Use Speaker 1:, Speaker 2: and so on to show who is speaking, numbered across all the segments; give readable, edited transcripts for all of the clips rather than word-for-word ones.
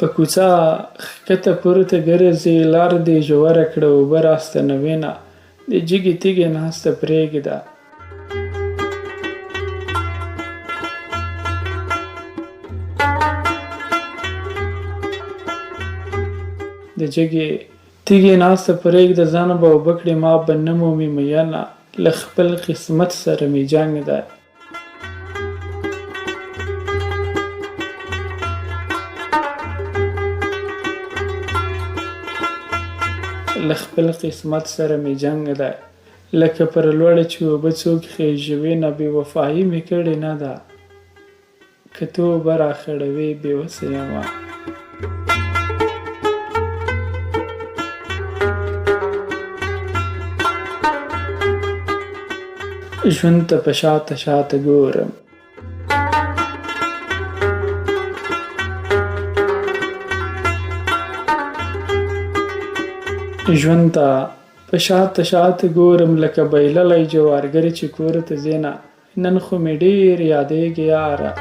Speaker 1: په کوڅه ښکته پورته ګرځي، لار دې ژوره کړه اوبه راستنوینه، د جګې تیږې ناسته پرېږده. د جګې تیږې ناسته پرېږده، ځان به اوبه کړې ما به نه مومې مینه، له خپل قسمت سره مې جنګ دی. له خپل قسمت سره مې جنګ دی، لکه پر لوړه چې اوبه څوک خېژوینه، بې وفایي مې کړې نه ده، که ته اوبه راخړوې بې وسه یمه. ژوند ته په شاته شاته ګورم، ژوند ته په شاته شاته ګورم، لکه بایللی جوارګر چې کور ته ځینه، نن خو مې ډېر یادېږي یاره.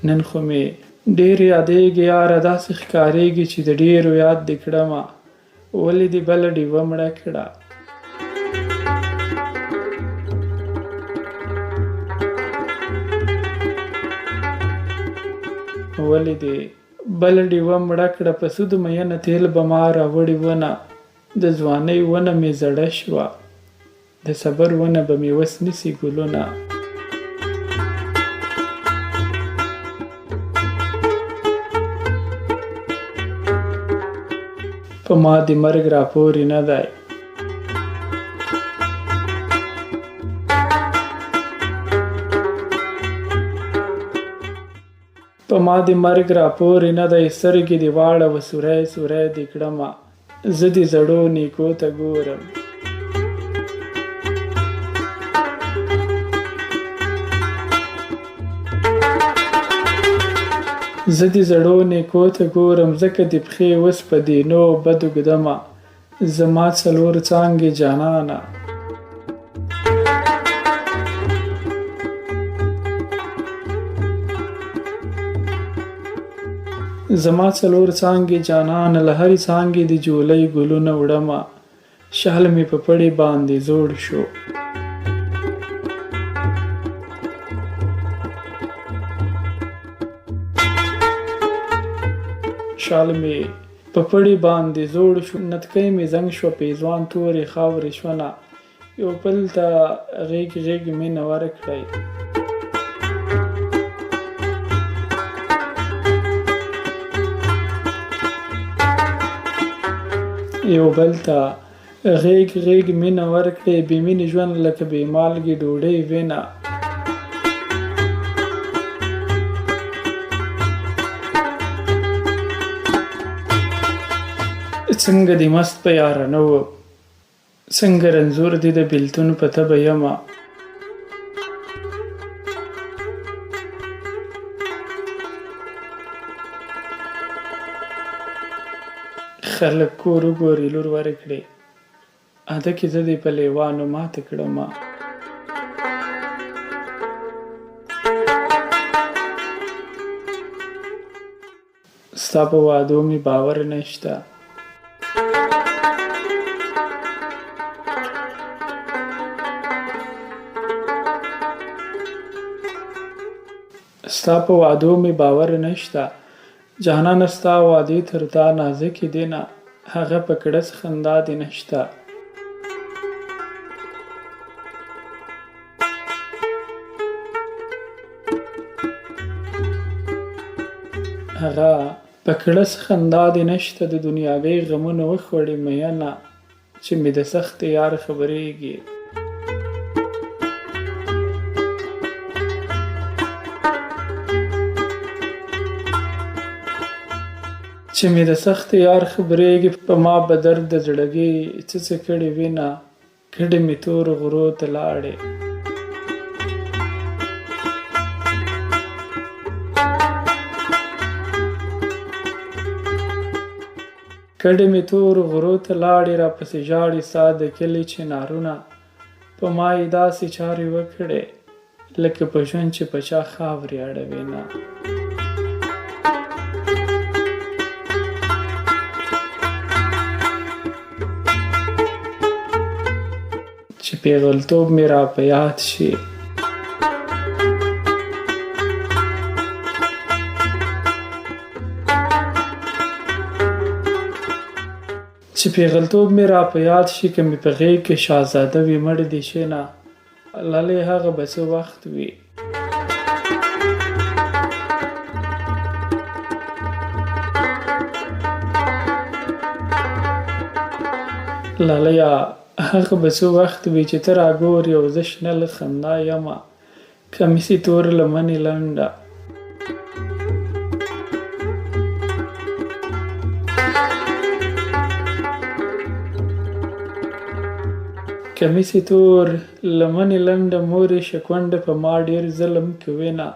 Speaker 1: نن خو مې ډېر یادېږي یاره، داسې ښکارېږي چې د ډېرو یاد دې کړمه، ولې دې بله ډیوه مړه کړه. ولې دې بله ډیوه مړه کړه، په سود مینه تیل به ما راوړې ونه، د ځوانۍ ونه مې زړه شوه، د صبر ونه به مې وس نیسي ګلونه. په ما دې مرګ راپورې نه دی، په ما دې مرګ راپورې نه دی، سترګې دې واړوه سوری سوری دې کړمه، زه دې زړو نیکو ته ګورم. زه دې زړو نیکو ته ګورم، ځکه دې پښې اوس په دینو بدو ږدمه، زما څلور څانګې جانانه. زما څلور څانګې جانانه، له هرې څانګې د جولۍ ګلونه وړمه، شال مې په پړي باندې زوړ شو. شال مې په پړي باندې زوړ شو، نتکۍ مې زنګ شوه، پیزوان تورې خاورې شونه، یو بل ته غېږ غېږ مینه ورکړئ. یو بل ته غېږ غېږ مینه ورکړئ، بې مینې ژوند لکه بې مالګې ډوډۍ وینه. څنګه دې مست په یارانه وم، څنګه رنځور دې د بېلتون په تبه یمه. خلک کور وګوري لور ورکړې، اده کې زه دې په لیوانو ماته کړمه. ستا په وعدو مې باور نشته، ستا په وعدو مې باور نشته، جانانه ستا وعدې تر تا نازکې دي نه، هغه په کړس خندا دې نشته. هغه په کړس خندا دې نشته، د دنیاوي غمونه وخوړې مینه، چې مې د سخت یار خبرېږي. چې مې د سخت یار خبرېږي، په ما به درد د زړګي څه څه کړې وینه، کډې مې تور غرو ته لاړې. کډې مې تور غرو ته لاړې، راپسې ژاړې ستا د کلي چنارونه، په ما یې داسې چارې وکړې لکه په ژوند چې په چا خاورې اړوې نه. چې پیغلتوب مې را په یاد شي چې پیغلتوب مې را په یاد شي که مې په غېږ کې شهزاده وي مړ دې شي نه لالې هغه به څه وخت وي. لالیا هغه به څه وخت وي چې ته راګورې او زه شنه له خندا یمه کمیسې تور لمنې لنډه. کمیسې تور لمنې لنډه مورې شکونډه په ما ډېر ظلم کوي نه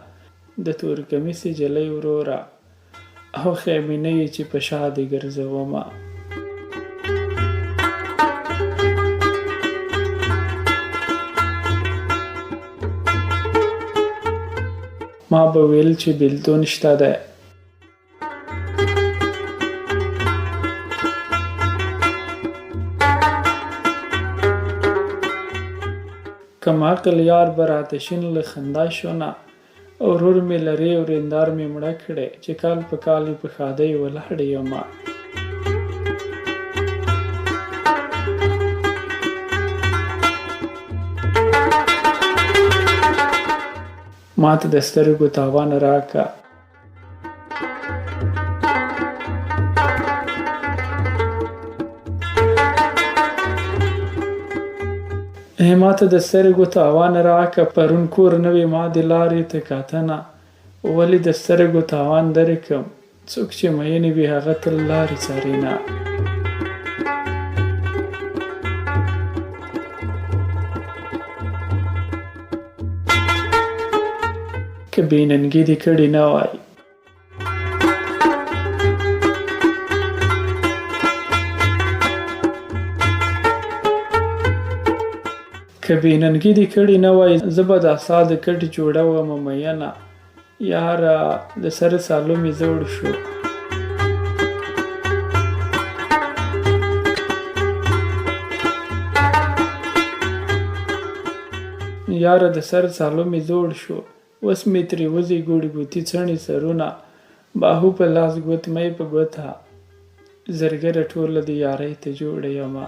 Speaker 1: د تور کمیسې جلۍ وروره او خیمینه یې چې په شا دې ګرځومه. ما به ویل چې بېلتون شته دی کم عقل یار به راته شین له خندا شو نه او ورور مې لرې ورېندار مې مړه کړې چې کال په کال یې په ښادۍ ولاړې یمه. ما ته د سترګو تاوان راکه ما ته د سترګو تاوان راکه پرون کور نوې ما د لارې ته کاتنه ولې د سترګو تاوان درې کم څوک چې مینې وي هغه تل لارې څاري نه. که بې ننګي دې کړې نه وای که بې ننګي دې کړې نه وای زه به د اعصا د کټ جوړه ومه مینه یاره د سر سالو مې زوړ شو. یاره د سر سالو مې زوړ شو اوس مې ترې وځي ګوډې ګوتې څڼې سرونه باهو په لاس ګوتمۍ په ګوته زرګره ټوله د یارۍ ته جوړه یمه.